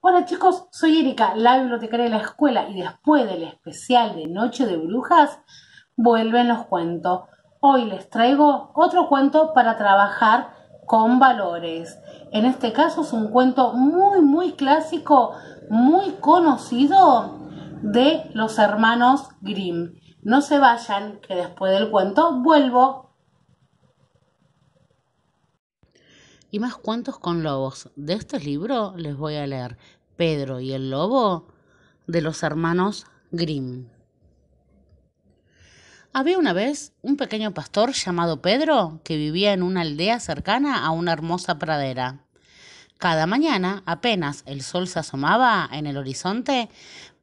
Hola chicos, soy Erika, la bibliotecaria de la escuela y después del especial de Noche de Brujas, vuelven los cuentos. Hoy les traigo otro cuento para trabajar con valores. En este caso es un cuento muy clásico, muy conocido de los hermanos Grimm. No se vayan, que después del cuento vuelvo. Y más cuentos con lobos. De este libro les voy a leer Pedro y el lobo de los hermanos Grimm. Había una vez un pequeño pastor llamado Pedro que vivía en una aldea cercana a una hermosa pradera. Cada mañana, apenas el sol se asomaba en el horizonte,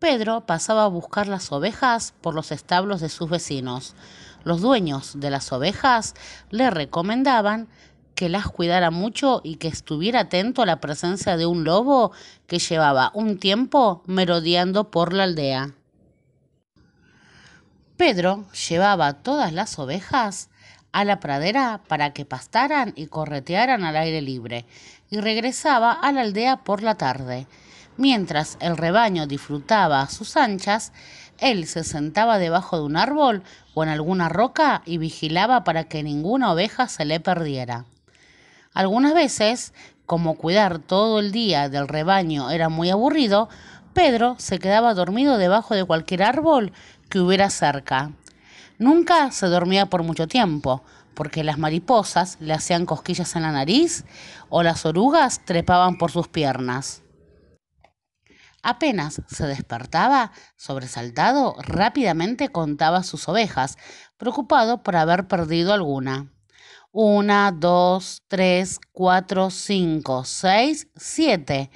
Pedro pasaba a buscar las ovejas por los establos de sus vecinos. Los dueños de las ovejas le recomendaban que las cuidara mucho y que estuviera atento a la presencia de un lobo que llevaba un tiempo merodeando por la aldea. Pedro llevaba todas las ovejas a la pradera para que pastaran y corretearan al aire libre, y regresaba a la aldea por la tarde. Mientras el rebaño disfrutaba a sus anchas, él se sentaba debajo de un árbol o en alguna roca y vigilaba para que ninguna oveja se le perdiera. Algunas veces, como cuidar todo el día del rebaño era muy aburrido, Pedro se quedaba dormido debajo de cualquier árbol que hubiera cerca. Nunca se dormía por mucho tiempo, porque las mariposas le hacían cosquillas en la nariz o las orugas trepaban por sus piernas. Apenas se despertaba, sobresaltado, rápidamente contaba sus ovejas, preocupado por haber perdido alguna. 1, 2, 3, 4, 5, 6, 7.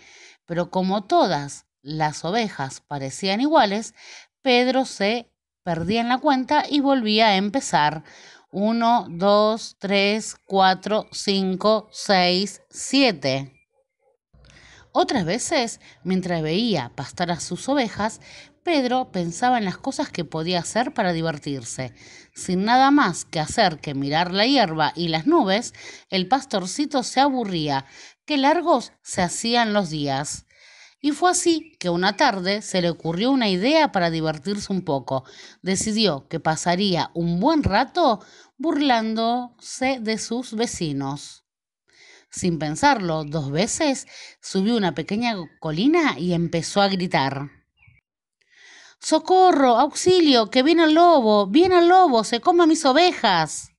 Pero como todas las ovejas parecían iguales, Pedro se perdía en la cuenta y volvía a empezar. 1, 2, 3, 4, 5, 6, 7. Otras veces, mientras veía pastar a sus ovejas, Pedro pensaba en las cosas que podía hacer para divertirse. Sin nada más que hacer que mirar la hierba y las nubes, el pastorcito se aburría. Qué largos se hacían los días. Y fue así que una tarde se le ocurrió una idea para divertirse un poco. Decidió que pasaría un buen rato burlándose de sus vecinos. Sin pensarlo dos veces, subió una pequeña colina y empezó a gritar. ¡Socorro! ¡Auxilio! ¡Que viene el lobo! ¡Viene el lobo! ¡Se come a mis ovejas!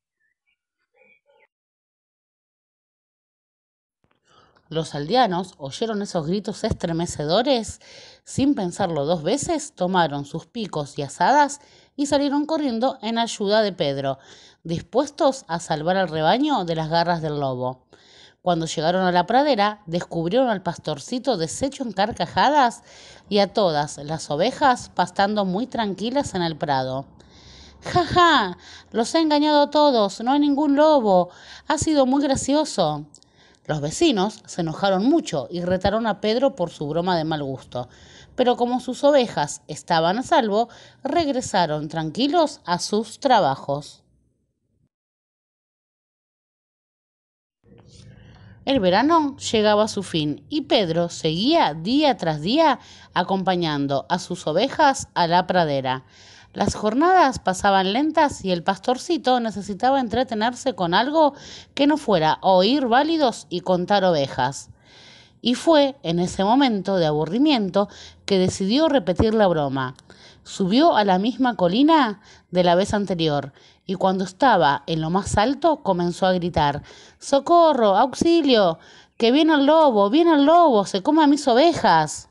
Los aldeanos oyeron esos gritos estremecedores. Sin pensarlo dos veces, tomaron sus picos y azadas y salieron corriendo en ayuda de Pedro, dispuestos a salvar al rebaño de las garras del lobo. Cuando llegaron a la pradera, descubrieron al pastorcito deshecho en carcajadas y a todas las ovejas pastando muy tranquilas en el prado. ¡Ja, ja! Los he engañado a todos, no hay ningún lobo. Ha sido muy gracioso. Los vecinos se enojaron mucho y retaron a Pedro por su broma de mal gusto. Pero como sus ovejas estaban a salvo, regresaron tranquilos a sus trabajos. El verano llegaba a su fin y Pedro seguía día tras día acompañando a sus ovejas a la pradera. Las jornadas pasaban lentas y el pastorcito necesitaba entretenerse con algo que no fuera oír válidos y contar ovejas. Y fue en ese momento de aburrimiento que decidió repetir la broma. Subió a la misma colina de la vez anterior y cuando estaba en lo más alto comenzó a gritar: ¡Socorro! ¡Auxilio! ¡Que viene el lobo! ¡Se come a mis ovejas!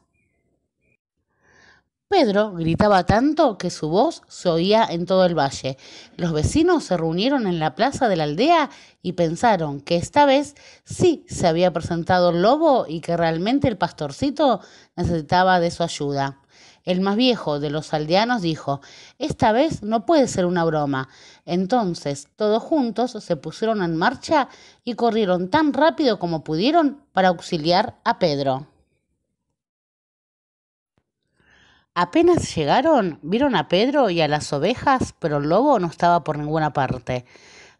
Pedro gritaba tanto que su voz se oía en todo el valle. Los vecinos se reunieron en la plaza de la aldea y pensaron que esta vez sí se había presentado el lobo y que realmente el pastorcito necesitaba de su ayuda. El más viejo de los aldeanos dijo: esta vez no puede ser una broma. Entonces todos juntos se pusieron en marcha y corrieron tan rápido como pudieron para auxiliar a Pedro. Apenas llegaron, vieron a Pedro y a las ovejas, pero el lobo no estaba por ninguna parte.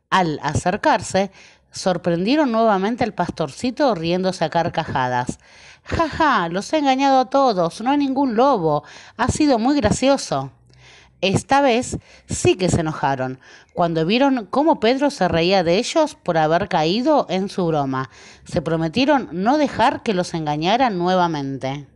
Al acercarse, Sorprendieron nuevamente al pastorcito riéndose a carcajadas. ¡Ja, ja! Los he engañado a todos. No hay ningún lobo. Ha sido muy gracioso. Esta vez sí que se enojaron, cuando vieron cómo Pedro se reía de ellos por haber caído en su broma. Se prometieron no dejar que los engañaran nuevamente.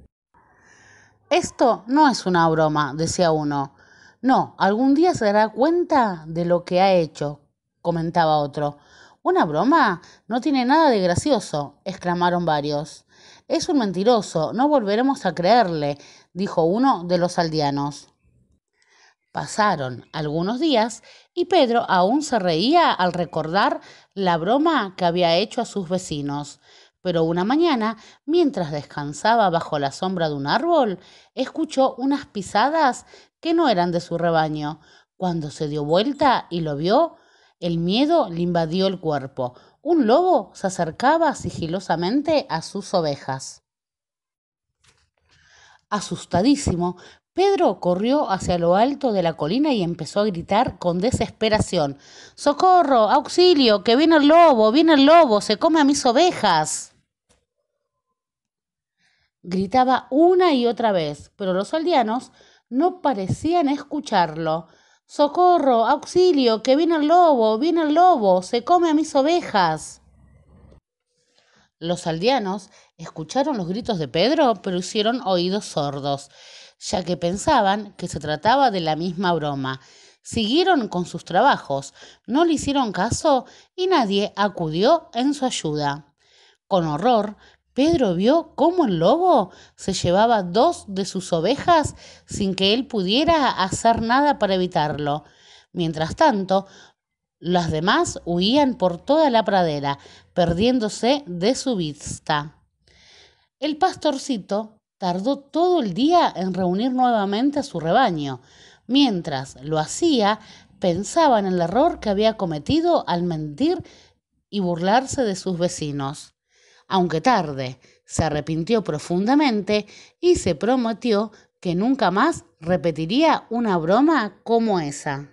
Esto no es una broma, decía uno. No, algún día se dará cuenta de lo que ha hecho, comentaba otro. ¿Una broma? No tiene nada de gracioso, exclamaron varios. Es un mentiroso, no volveremos a creerle, dijo uno de los aldeanos. Pasaron algunos días y Pedro aún se reía al recordar la broma que había hecho a sus vecinos. Pero una mañana, mientras descansaba bajo la sombra de un árbol, escuchó unas pisadas que no eran de su rebaño. Cuando se dio vuelta y lo vio, el miedo le invadió el cuerpo. Un lobo se acercaba sigilosamente a sus ovejas. Asustadísimo, Pedro corrió hacia lo alto de la colina y empezó a gritar con desesperación. ¡Socorro! ¡Auxilio! ¡Que viene el lobo! ¡Viene el lobo! ¡Se come a mis ovejas! Gritaba una y otra vez, pero los aldeanos no parecían escucharlo. ¡Socorro! ¡Auxilio! ¡Que viene el lobo! ¡Viene el lobo! ¡Se come a mis ovejas! Los aldeanos escucharon los gritos de Pedro, pero hicieron oídos sordos, ya que pensaban que se trataba de la misma broma. Siguieron con sus trabajos, no le hicieron caso y nadie acudió en su ayuda. Con horror, Pedro vio cómo el lobo se llevaba dos de sus ovejas sin que él pudiera hacer nada para evitarlo. Mientras tanto, las demás huían por toda la pradera, perdiéndose de su vista. El pastorcito tardó todo el día en reunir nuevamente a su rebaño. Mientras lo hacía, pensaba en el error que había cometido al mentir y burlarse de sus vecinos. Aunque tarde, se arrepintió profundamente y se prometió que nunca más repetiría una broma como esa.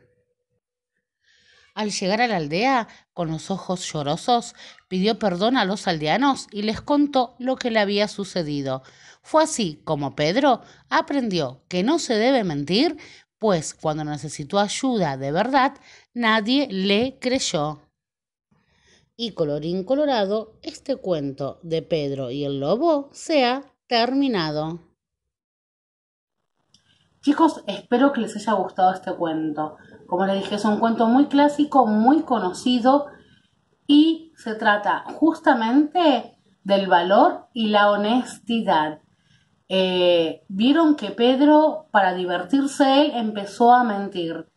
Al llegar a la aldea, con los ojos llorosos, pidió perdón a los aldeanos y les contó lo que le había sucedido. Fue así como Pedro aprendió que no se debe mentir, pues cuando necesitó ayuda de verdad, nadie le creyó. Y colorín colorado, este cuento de Pedro y el lobo se ha terminado. Chicos, espero que les haya gustado este cuento. Como les dije, es un cuento muy clásico, muy conocido y se trata justamente del valor y la honestidad. Vieron que Pedro, para divertirse él, empezó a mentir.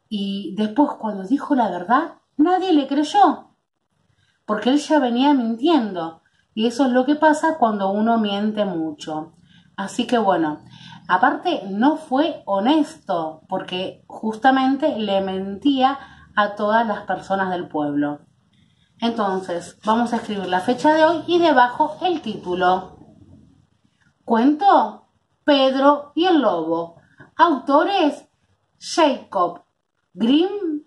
Y después, cuando dijo la verdad, nadie le creyó, porque él ya venía mintiendo. Y eso es lo que pasa cuando uno miente mucho. Así que bueno, aparte no fue honesto, porque justamente le mentía a todas las personas del pueblo. Entonces, vamos a escribir la fecha de hoy y debajo el título. Cuento Pedro y el lobo. Autores Jacob Grimm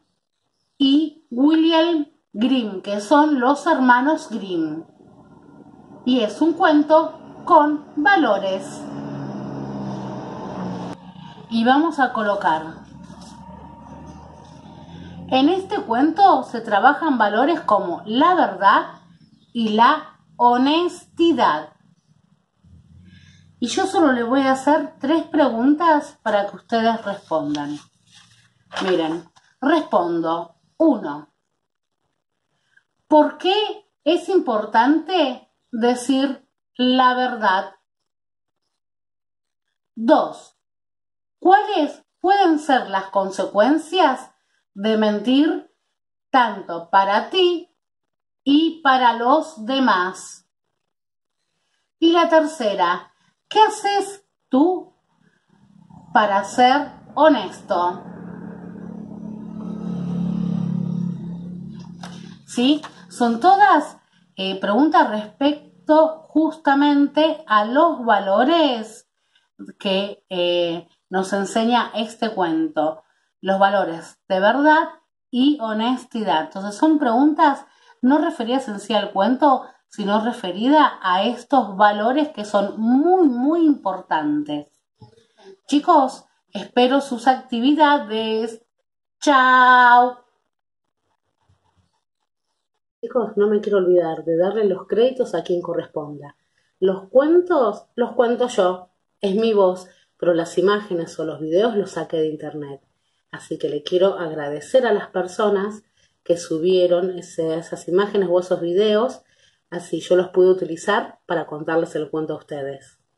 y William Grimm, que son los hermanos Grimm. Y es un cuento con valores. Y vamos a colocar. En este cuento se trabajan valores como la verdad y la honestidad. Y yo solo les voy a hacer 3 preguntas para que ustedes respondan. Miren, respondo. 1. ¿Por qué es importante decir la verdad? 2. ¿Cuáles pueden ser las consecuencias de mentir tanto para ti y para los demás? Y la tercera, ¿qué haces tú para ser honesto? ¿Sí? Son todas preguntas respecto justamente a los valores que nos enseña este cuento. Los valores de verdad y honestidad. Entonces son preguntas no referida en sí al cuento, sino referida a estos valores que son muy, muy importantes. Chicos, espero sus actividades. ¡Chao! Chicos, no me quiero olvidar de darle los créditos a quien corresponda. Los cuentos los cuento yo, es mi voz, pero las imágenes o los videos los saqué de internet. Así que le quiero agradecer a las personas que subieron esas imágenes o esos videos, así yo los pude utilizar para contarles el cuento a ustedes.